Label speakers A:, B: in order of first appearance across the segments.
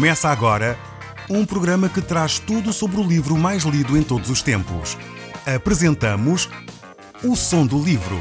A: Começa agora um programa que traz tudo sobre o livro mais lido em todos os tempos. Apresentamos O Som do Livro.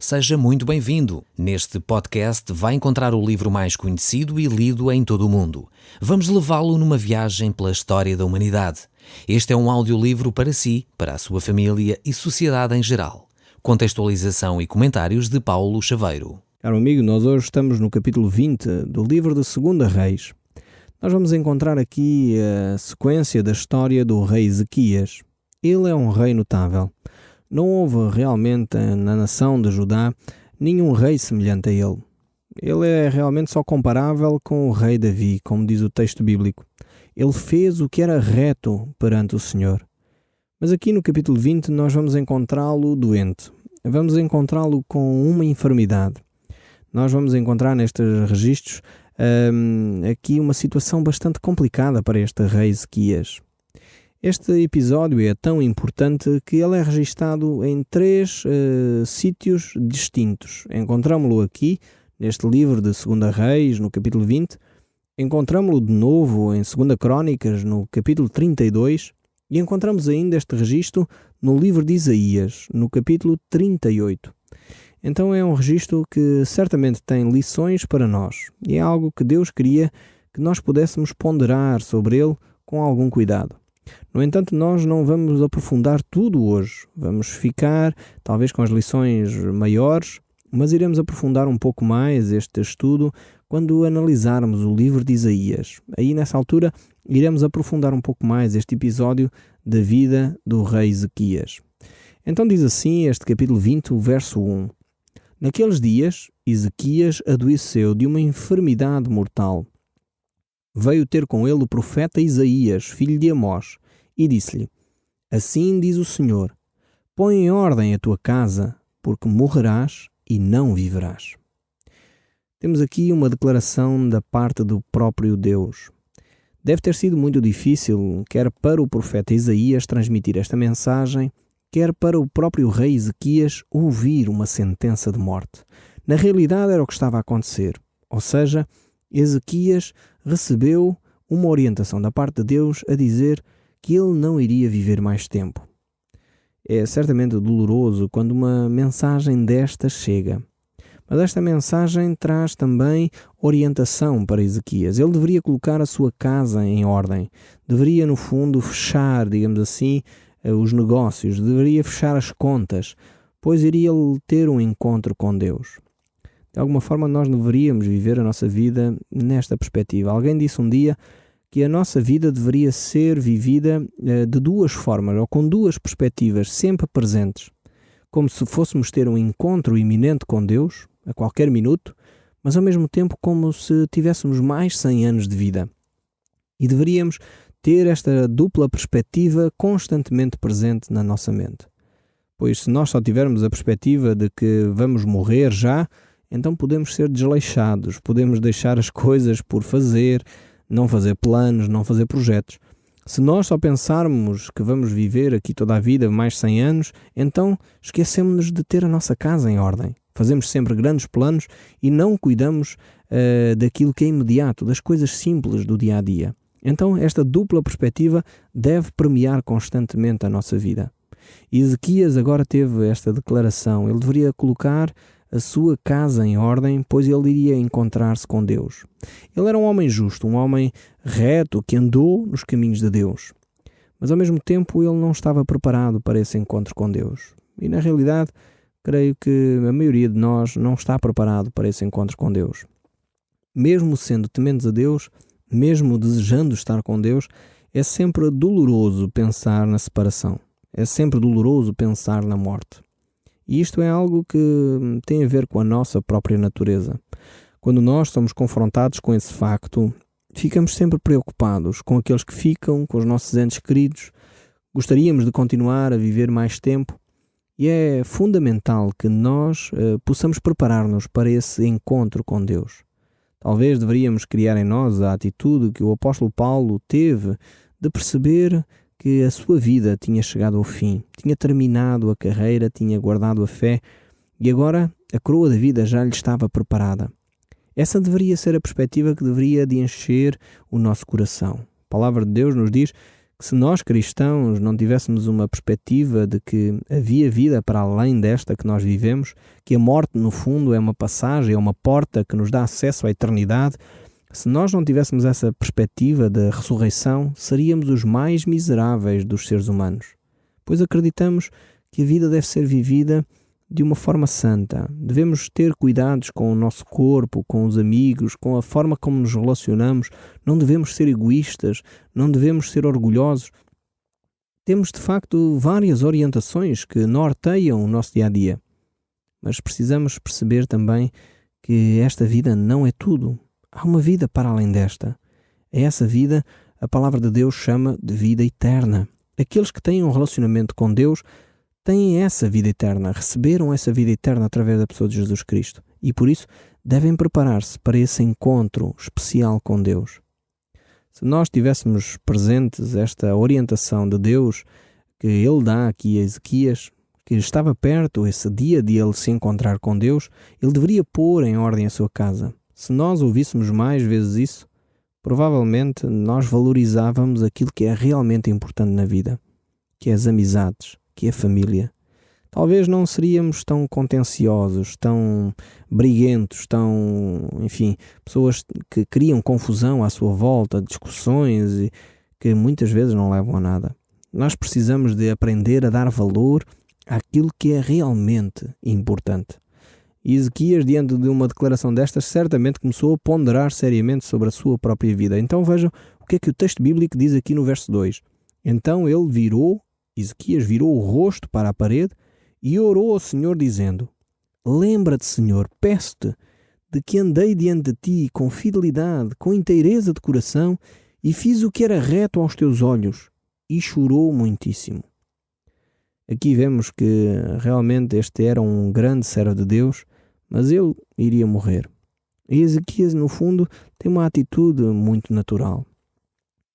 B: Seja muito bem-vindo. Neste podcast vai encontrar o livro mais conhecido e lido em todo o mundo. Vamos levá-lo numa viagem pela história da humanidade. Este é um audiolivro para si, para a sua família e sociedade em geral. Contextualização e comentários de Paulo Chaveiro.
C: Caro amigo, nós hoje estamos no capítulo 20 do livro de 2 Reis. Nós vamos encontrar aqui a sequência da história do rei Ezequias. Ele é um rei notável. Não houve realmente na nação de Judá nenhum rei semelhante a ele. Ele é realmente só comparável com o rei Davi, como diz o texto bíblico. Ele fez o que era reto perante o Senhor. Mas aqui no capítulo 20 nós vamos encontrá-lo doente. Vamos encontrá-lo com uma enfermidade. Nós vamos encontrar nestes registros aqui uma situação bastante complicada para este rei Ezequias. Este episódio é tão importante que ele é registado em 3 sítios distintos. Encontramos-lo aqui, neste livro de 2 Reis, no capítulo 20. Encontramos-lo de novo em 2 Crônicas, no capítulo 32. E encontramos ainda este registro no livro de Isaías, no capítulo 38. Então é um registro que certamente tem lições para nós. E é algo que Deus queria que nós pudéssemos ponderar sobre ele com algum cuidado. No entanto, nós não vamos aprofundar tudo hoje. Vamos ficar, talvez, com as lições maiores, mas iremos aprofundar um pouco mais este estudo quando analisarmos o livro de Isaías. Aí, nessa altura, iremos aprofundar um pouco mais este episódio da vida do rei Ezequias. Então diz assim este capítulo 20, o verso 1. Naqueles dias, Ezequias adoeceu de uma enfermidade mortal. Veio ter com ele o profeta Isaías, filho de Amós, e disse-lhe: Assim diz o Senhor, põe em ordem a tua casa, porque morrerás e não viverás. Temos aqui uma declaração da parte do próprio Deus. Deve ter sido muito difícil, quer para o profeta Isaías transmitir esta mensagem, quer para o próprio rei Ezequias ouvir uma sentença de morte. Na realidade era o que estava a acontecer, ou seja, Ezequias recebeu uma orientação da parte de Deus a dizer que ele não iria viver mais tempo. É certamente doloroso quando uma mensagem desta chega. Mas esta mensagem traz também orientação para Ezequias. Ele deveria colocar a sua casa em ordem. Deveria, no fundo, fechar, digamos assim, os negócios. Deveria fechar as contas, pois iria ter um encontro com Deus. De alguma forma, nós deveríamos viver a nossa vida nesta perspectiva. Alguém disse um dia que a nossa vida deveria ser vivida de 2 formas, ou com 2 perspectivas sempre presentes. Como se fôssemos ter um encontro iminente com Deus, a qualquer minuto, mas ao mesmo tempo como se tivéssemos mais 100 anos de vida. E deveríamos ter esta dupla perspectiva constantemente presente na nossa mente. Pois se nós só tivermos a perspectiva de que vamos morrer já, então podemos ser desleixados, podemos deixar as coisas por fazer, não fazer planos, não fazer projetos. Se nós só pensarmos que vamos viver aqui toda a vida, mais 100 anos, então esquecemos-nos de ter a nossa casa em ordem. Fazemos sempre grandes planos e não cuidamos daquilo que é imediato, das coisas simples do dia a dia. Então esta dupla perspectiva deve permear constantemente a nossa vida. E Ezequias agora teve esta declaração. Ele deveria colocar a sua casa em ordem, pois ele iria encontrar-se com Deus. Ele era um homem justo, um homem reto, que andou nos caminhos de Deus. Mas ao mesmo tempo ele não estava preparado para esse encontro com Deus. E na realidade, creio que a maioria de nós não está preparado para esse encontro com Deus. Mesmo sendo tementes a Deus, mesmo desejando estar com Deus, é sempre doloroso pensar na separação. É sempre doloroso pensar na morte. E isto é algo que tem a ver com a nossa própria natureza. Quando nós somos confrontados com esse facto, ficamos sempre preocupados com aqueles que ficam, com os nossos entes queridos. Gostaríamos de continuar a viver mais tempo. E é fundamental que nós possamos preparar-nos para esse encontro com Deus. Talvez deveríamos criar em nós a atitude que o apóstolo Paulo teve de perceber que a sua vida tinha chegado ao fim, tinha terminado a carreira, tinha guardado a fé e agora a coroa da vida já lhe estava preparada. Essa deveria ser a perspectiva que deveria de encher o nosso coração. A palavra de Deus nos diz que se nós cristãos não tivéssemos uma perspectiva de que havia vida para além desta que nós vivemos, que a morte no fundo é uma passagem, é uma porta que nos dá acesso à eternidade, se nós não tivéssemos essa perspectiva da ressurreição, seríamos os mais miseráveis dos seres humanos. Pois acreditamos que a vida deve ser vivida de uma forma santa. Devemos ter cuidados com o nosso corpo, com os amigos, com a forma como nos relacionamos. Não devemos ser egoístas, não devemos ser orgulhosos. Temos, de facto, várias orientações que norteiam o nosso dia-a-dia. Mas precisamos perceber também que esta vida não é tudo. Há uma vida para além desta. É essa vida, a palavra de Deus chama de vida eterna. Aqueles que têm um relacionamento com Deus têm essa vida eterna, receberam essa vida eterna através da pessoa de Jesus Cristo e por isso devem preparar-se para esse encontro especial com Deus. Se nós tivéssemos presentes esta orientação de Deus que Ele dá aqui a Ezequias, que estava perto esse dia de ele se encontrar com Deus, ele deveria pôr em ordem a sua casa. Se nós ouvíssemos mais vezes isso, provavelmente nós valorizávamos aquilo que é realmente importante na vida, que é as amizades, que é a família. Talvez não seríamos tão contenciosos, tão briguentos, pessoas que criam confusão à sua volta, discussões e que muitas vezes não levam a nada. Nós precisamos de aprender a dar valor àquilo que é realmente importante. E Ezequias, diante de uma declaração destas, certamente começou a ponderar seriamente sobre a sua própria vida. Então vejam o que é que o texto bíblico diz aqui no verso 2. Então Ezequias virou o rosto para a parede e orou ao Senhor dizendo: Lembra-te, Senhor, peço-te, de que andei diante de ti com fidelidade, com inteireza de coração e fiz o que era reto aos teus olhos. E chorou muitíssimo. Aqui vemos que realmente este era um grande servo de Deus, mas ele iria morrer. E Ezequias, no fundo, tem uma atitude muito natural.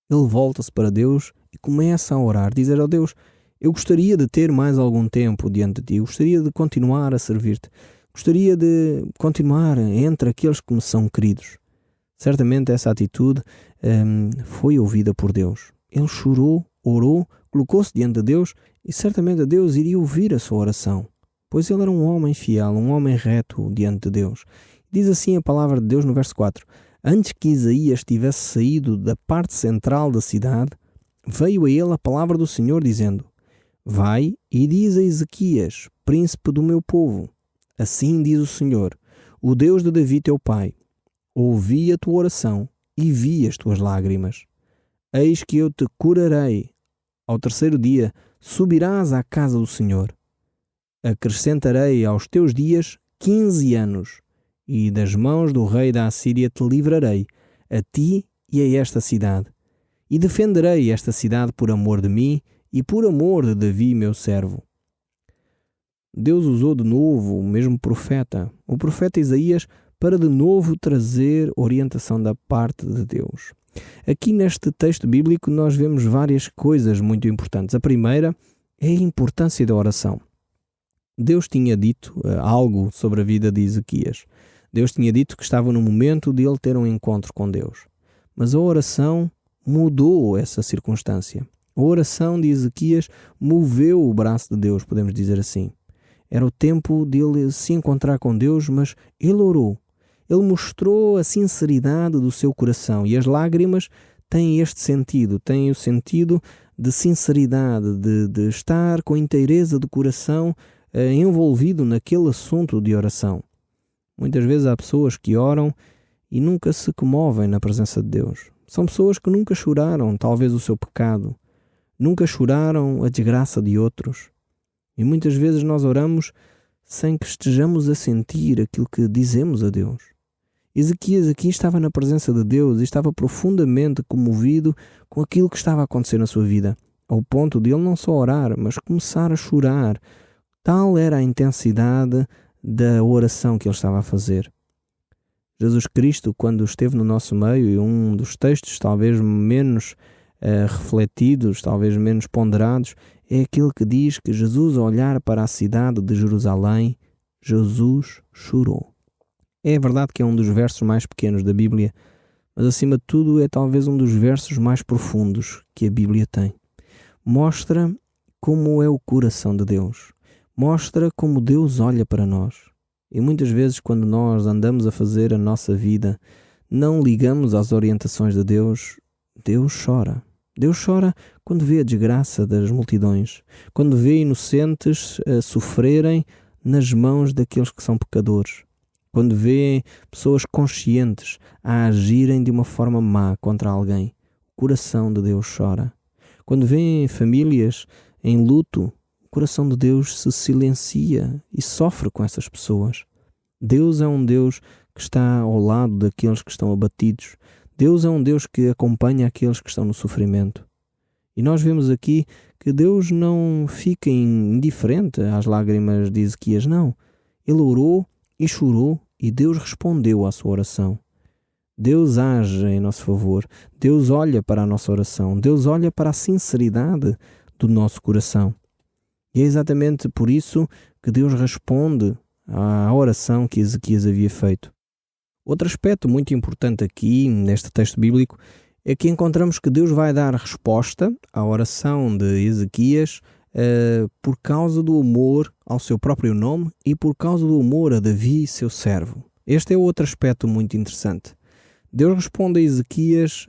C: Ele volta-se para Deus e começa a orar, dizer ao Deus: eu gostaria de ter mais algum tempo diante de ti, gostaria de continuar a servir-te, gostaria de continuar entre aqueles que me são queridos. Certamente essa atitude foi ouvida por Deus. Ele chorou, orou, colocou-se diante de Deus e certamente Deus iria ouvir a sua oração, pois ele era um homem fiel, um homem reto diante de Deus. Diz assim a palavra de Deus no verso 4: Antes que Isaías tivesse saído da parte central da cidade, veio a ele a palavra do Senhor dizendo: Vai e diz a Ezequias, príncipe do meu povo: Assim diz o Senhor, o Deus de Davi teu pai: Ouvi a tua oração e vi as tuas lágrimas. Eis que eu te curarei. Ao terceiro dia subirás à casa do Senhor. Acrescentarei aos teus dias 15 anos, e das mãos do rei da Assíria te livrarei, a ti e a esta cidade. E defenderei esta cidade por amor de mim e por amor de Davi, meu servo. Deus usou de novo o mesmo profeta, o profeta Isaías, para de novo trazer orientação da parte de Deus. Aqui neste texto bíblico nós vemos várias coisas muito importantes. A primeira é a importância da oração. Deus tinha dito algo sobre a vida de Ezequias. Deus tinha dito que estava no momento de ele ter um encontro com Deus. Mas a oração mudou essa circunstância. A oração de Ezequias moveu o braço de Deus, podemos dizer assim. Era o tempo dele se encontrar com Deus, mas ele orou. Ele mostrou a sinceridade do seu coração e as lágrimas têm este sentido, têm o sentido de sinceridade, de estar com inteireza de coração envolvido naquele assunto de oração. Muitas vezes há pessoas que oram e nunca se comovem na presença de Deus. São pessoas que nunca choraram, talvez, o seu pecado, nunca choraram a desgraça de outros. E muitas vezes nós oramos sem que estejamos a sentir aquilo que dizemos a Deus. Ezequias aqui estava na presença de Deus e estava profundamente comovido com aquilo que estava a acontecer na sua vida, ao ponto de ele não só orar, mas começar a chorar. Tal era a intensidade da oração que ele estava a fazer. Jesus Cristo, quando esteve no nosso meio, e um dos textos talvez menos refletidos, talvez menos ponderados, é aquele que diz que Jesus, ao olhar para a cidade de Jerusalém, Jesus chorou. É verdade que é um dos versos mais pequenos da Bíblia, mas acima de tudo é talvez um dos versos mais profundos que a Bíblia tem. Mostra como é o coração de Deus. Mostra como Deus olha para nós. E muitas vezes quando nós andamos a fazer a nossa vida, não ligamos às orientações de Deus, Deus chora. Deus chora quando vê a desgraça das multidões, quando vê inocentes sofrerem nas mãos daqueles que são pecadores, quando vê pessoas conscientes a agirem de uma forma má contra alguém. O coração de Deus chora. Quando vê famílias em luto, o coração de Deus se silencia e sofre com essas pessoas. Deus é um Deus que está ao lado daqueles que estão abatidos. Deus é um Deus que acompanha aqueles que estão no sofrimento. E nós vemos aqui que Deus não fica indiferente às lágrimas de Ezequias, não. Ele orou e chorou e Deus respondeu à sua oração. Deus age em nosso favor. Deus olha para a nossa oração. Deus olha para a sinceridade do nosso coração. E é exatamente por isso que Deus responde à oração que Ezequias havia feito. Outro aspecto muito importante aqui, neste texto bíblico, é que encontramos que Deus vai dar resposta à oração de Ezequias por causa do amor ao seu próprio nome e por causa do amor a Davi, seu servo. Este é outro aspecto muito interessante. Deus responde a Ezequias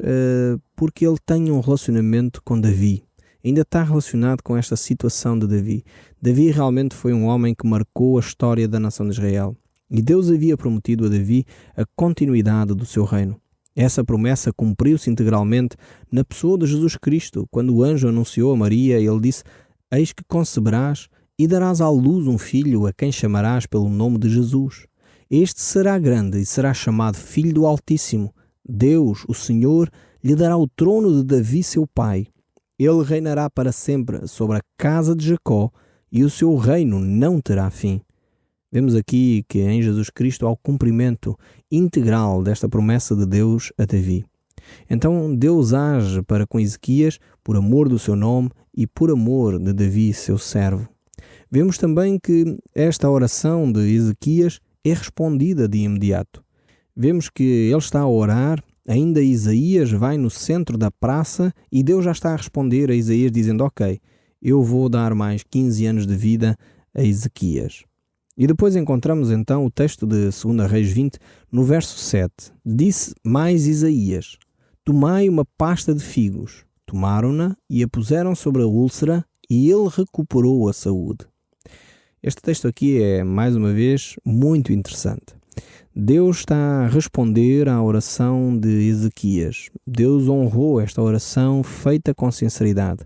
C: porque ele tem um relacionamento com Davi. Ainda está relacionado com esta situação de Davi. Davi realmente foi um homem que marcou a história da nação de Israel. E Deus havia prometido a Davi a continuidade do seu reino. Essa promessa cumpriu-se integralmente na pessoa de Jesus Cristo. Quando o anjo anunciou a Maria, ele disse: "Eis que conceberás e darás à luz um filho, a quem chamarás pelo nome de Jesus. Este será grande e será chamado Filho do Altíssimo. Deus, o Senhor, lhe dará o trono de Davi, seu pai. Ele reinará para sempre sobre a casa de Jacó e o seu reino não terá fim." Vemos aqui que em Jesus Cristo há o cumprimento integral desta promessa de Deus a Davi. Então Deus age para com Ezequias por amor do seu nome e por amor de Davi, seu servo. Vemos também que esta oração de Ezequias é respondida de imediato. Vemos que ele está a orar, ainda Isaías vai no centro da praça e Deus já está a responder a Isaías dizendo: "Ok, eu vou dar mais 15 anos de vida a Ezequias." E depois encontramos então o texto de 2 Reis 20, no verso 7. Disse mais Isaías: "Tomai uma pasta de figos." Tomaram-na e a puseram sobre a úlcera e ele recuperou a saúde. Este texto aqui é, mais uma vez, muito interessante. Deus está a responder à oração de Ezequias. Deus honrou esta oração feita com sinceridade.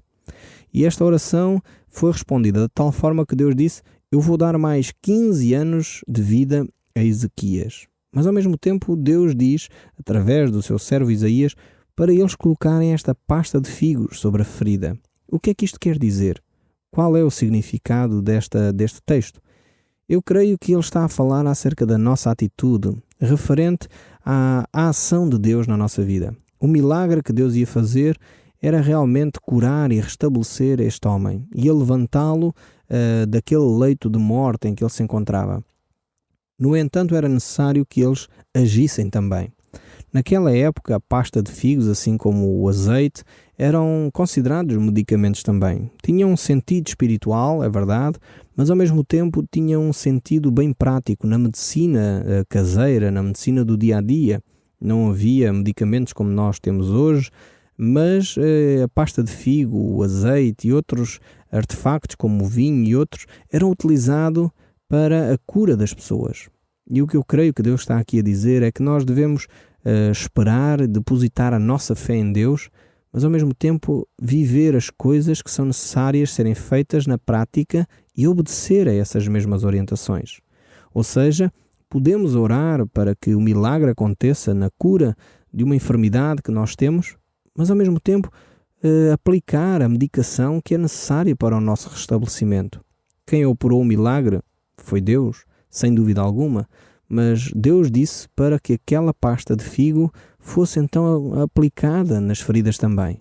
C: E esta oração foi respondida de tal forma que Deus disse: "Eu vou dar mais 15 anos de vida a Ezequias." Mas ao mesmo tempo Deus diz, através do seu servo Isaías, para eles colocarem esta pasta de figos sobre a ferida. O que é que isto quer dizer? Qual é o significado deste texto? Eu creio que ele está a falar acerca da nossa atitude, referente à ação de Deus na nossa vida. O milagre que Deus ia fazer era realmente curar e restabelecer este homem e levantá-lo daquele leito de morte em que ele se encontrava. No entanto, era necessário que eles agissem também. Naquela época, a pasta de figos, assim como o azeite, eram considerados medicamentos também. Tinham um sentido espiritual, é verdade, mas ao mesmo tempo tinham um sentido bem prático na medicina caseira, na medicina do dia a dia. Não havia medicamentos como nós temos hoje, mas a pasta de figo, o azeite e outros artefactos como o vinho e outros eram utilizados para a cura das pessoas. E o que eu creio que Deus está aqui a dizer é que nós devemos esperar, depositar a nossa fé em Deus, mas ao mesmo tempo viver as coisas que são necessárias serem feitas na prática e obedecer a essas mesmas orientações. Ou seja, podemos orar para que o milagre aconteça na cura de uma enfermidade que nós temos, mas ao mesmo tempo aplicar a medicação que é necessária para o nosso restabelecimento. Quem operou o milagre foi Deus, sem dúvida alguma, mas Deus disse para que aquela pasta de figo fosse então aplicada nas feridas também.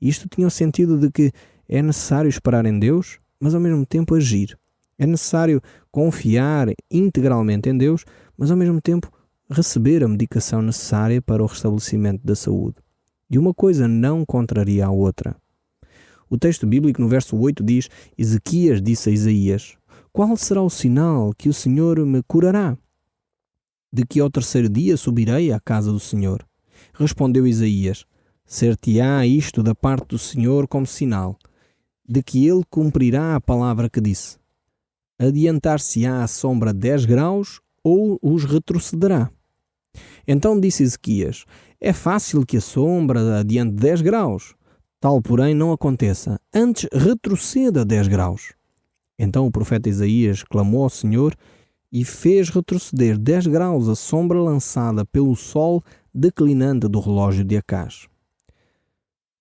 C: Isto tinha o sentido de que é necessário esperar em Deus, mas ao mesmo tempo agir. É necessário confiar integralmente em Deus, mas ao mesmo tempo receber a medicação necessária para o restabelecimento da saúde. E uma coisa não contraria a outra. O texto bíblico no verso 8 diz: Ezequias disse a Isaías: Qual será o sinal que o Senhor me curará? De que ao terceiro dia subirei à casa do Senhor? Respondeu Isaías: Ser-te-á isto da parte do Senhor como sinal, de que ele cumprirá a palavra que disse. Adiantar-se-á a sombra 10 graus ou os retrocederá? Então disse Ezequias: É fácil que a sombra adiante 10 graus. Tal, porém, não aconteça. Antes retroceda 10 graus. Então o profeta Isaías clamou ao Senhor e fez retroceder 10 graus a sombra lançada pelo sol declinante do relógio de Acaz.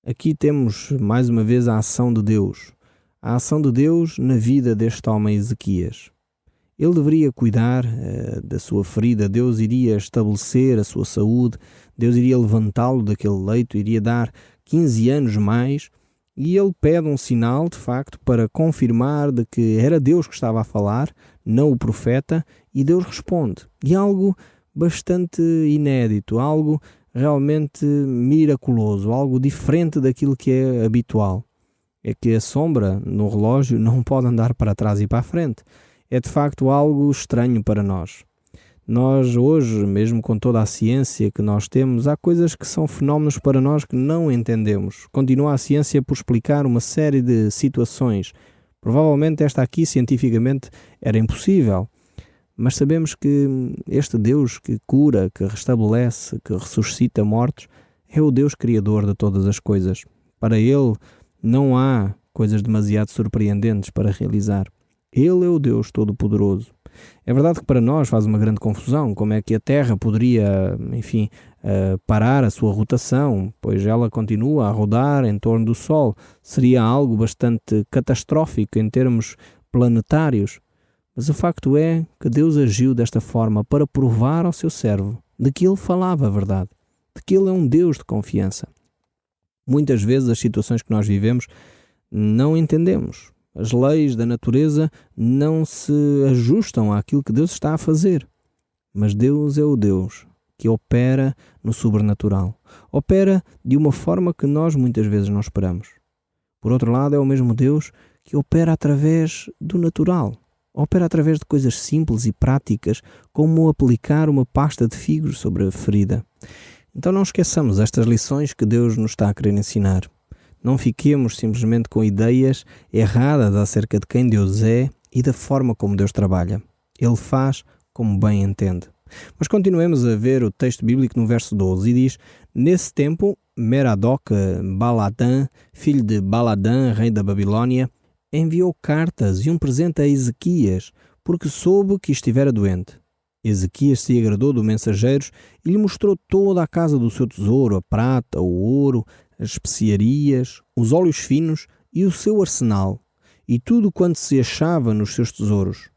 C: Aqui temos mais uma vez a ação de Deus. A ação de Deus na vida deste homem Ezequias. Ele deveria cuidar da sua ferida, Deus iria estabelecer a sua saúde, Deus iria levantá-lo daquele leito, iria dar 15 anos mais, e ele pede um sinal, de facto, para confirmar de que era Deus que estava a falar, não o profeta, e Deus responde. E algo bastante inédito, algo realmente miraculoso, algo diferente daquilo que é habitual. É que a sombra no relógio não pode andar para trás e para a frente. É de facto algo estranho para nós. Nós hoje, mesmo com toda a ciência que nós temos, há coisas que são fenómenos para nós que não entendemos. Continua a ciência por explicar uma série de situações. Provavelmente esta aqui, cientificamente, era impossível. Mas sabemos que este Deus que cura, que restabelece, que ressuscita mortos, é o Deus criador de todas as coisas. Para Ele não há coisas demasiado surpreendentes para realizar. Ele é o Deus Todo-Poderoso. É verdade que para nós faz uma grande confusão como é que a Terra poderia, parar a sua rotação, pois ela continua a rodar em torno do Sol. Seria algo bastante catastrófico em termos planetários. Mas o facto é que Deus agiu desta forma para provar ao seu servo de que ele falava a verdade, de que ele é um Deus de confiança. Muitas vezes as situações que nós vivemos não entendemos. As leis da natureza não se ajustam àquilo que Deus está a fazer. Mas Deus é o Deus que opera no sobrenatural. Opera de uma forma que nós muitas vezes não esperamos. Por outro lado, é o mesmo Deus que opera através do natural. Opera através de coisas simples e práticas, como aplicar uma pasta de figos sobre a ferida. Então não esqueçamos estas lições que Deus nos está a querer ensinar. Não fiquemos simplesmente com ideias erradas acerca de quem Deus é e da forma como Deus trabalha. Ele faz como bem entende. Mas continuemos a ver o texto bíblico no verso 12 e diz: Nesse tempo, Merodach-Baladã, filho de Baladã, rei da Babilônia, enviou cartas e um presente a Ezequias, porque soube que estivera doente. Ezequias se agradou do mensageiro e lhe mostrou toda a casa do seu tesouro, a prata, o ouro, as especiarias, os óleos finos e o seu arsenal, e tudo quanto se achava nos seus tesouros.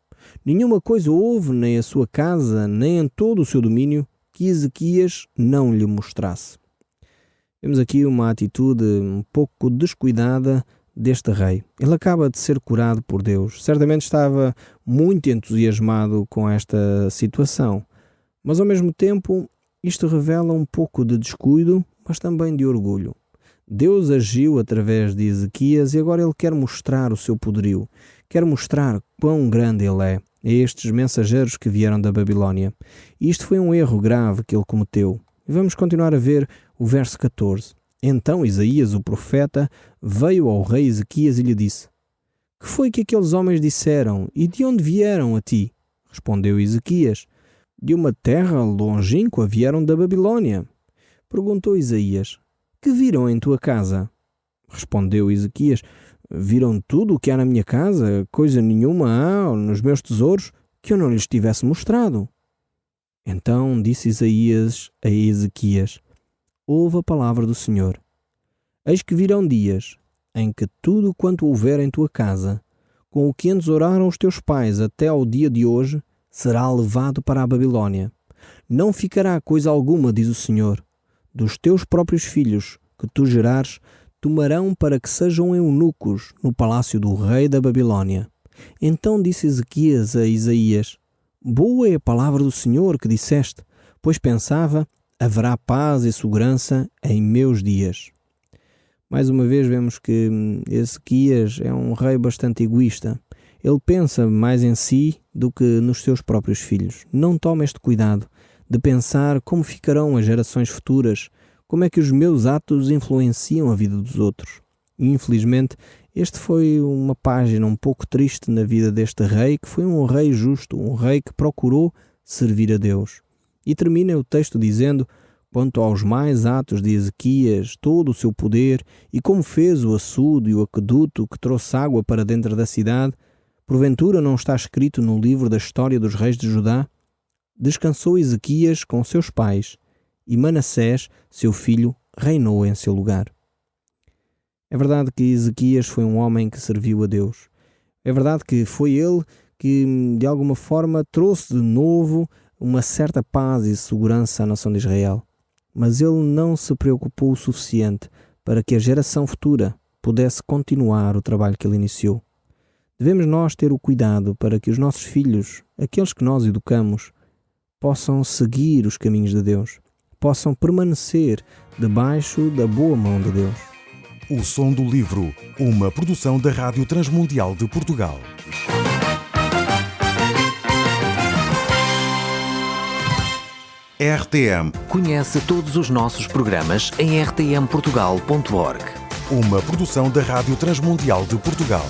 C: Nenhuma coisa houve nem a sua casa, nem em todo o seu domínio, que Ezequias não lhe mostrasse. Vemos aqui uma atitude um pouco descuidada deste rei. Ele acaba de ser curado por Deus. Certamente estava muito entusiasmado com esta situação. Mas ao mesmo tempo, isto revela um pouco de descuido, mas também de orgulho. Deus agiu através de Ezequias e agora ele quer mostrar o seu poderio. Quer mostrar quão grande ele é a estes mensageiros que vieram da Babilônia. E isto foi um erro grave que ele cometeu. E vamos continuar a ver o verso 14. Então Isaías, o profeta, veio ao rei Ezequias e lhe disse: Que foi que aqueles homens disseram e de onde vieram a ti? Respondeu Ezequias: De uma terra longínqua vieram da Babilônia. Perguntou Isaías: Que viram em tua casa? Respondeu Ezequias: Viram tudo o que há na minha casa, coisa nenhuma há nos meus tesouros que eu não lhes tivesse mostrado. Então disse Isaías a Ezequias: Ouve a palavra do Senhor. Eis que virão dias em que tudo quanto houver em tua casa, com o que entesouraram os teus pais até ao dia de hoje, será levado para a Babilônia. Não ficará coisa alguma, diz o Senhor. Dos teus próprios filhos que tu gerares, tomarão para que sejam eunucos no palácio do rei da Babilônia. Então disse Ezequias a Isaías: boa é a palavra do Senhor que disseste, pois pensava, haverá paz e segurança em meus dias. Mais uma vez vemos que Ezequias é um rei bastante egoísta. Ele pensa mais em si do que nos seus próprios filhos. Não toma este cuidado de pensar como ficarão as gerações futuras, como é que os meus atos influenciam a vida dos outros. E, infelizmente, este foi uma página um pouco triste na vida deste rei, que foi um rei justo, um rei que procurou servir a Deus. E termina o texto dizendo: quanto aos mais atos de Ezequias, todo o seu poder, e como fez o açude e o aqueduto que trouxe água para dentro da cidade, porventura não está escrito no livro da história dos reis de Judá? Descansou Ezequias com seus pais, e Manassés, seu filho, reinou em seu lugar. É verdade que Ezequias foi um homem que serviu a Deus. É verdade que foi ele que, de alguma forma, trouxe de novo uma certa paz e segurança à nação de Israel. Mas ele não se preocupou o suficiente para que a geração futura pudesse continuar o trabalho que ele iniciou. Devemos nós ter o cuidado para que os nossos filhos, aqueles que nós educamos, possam seguir os caminhos de Deus, possam permanecer debaixo da boa mão de Deus.
A: O Som do Livro, uma produção da Rádio Transmundial de Portugal. RTM.
B: Conhece todos os nossos programas em rtmportugal.org.
A: Uma produção da Rádio Transmundial de Portugal.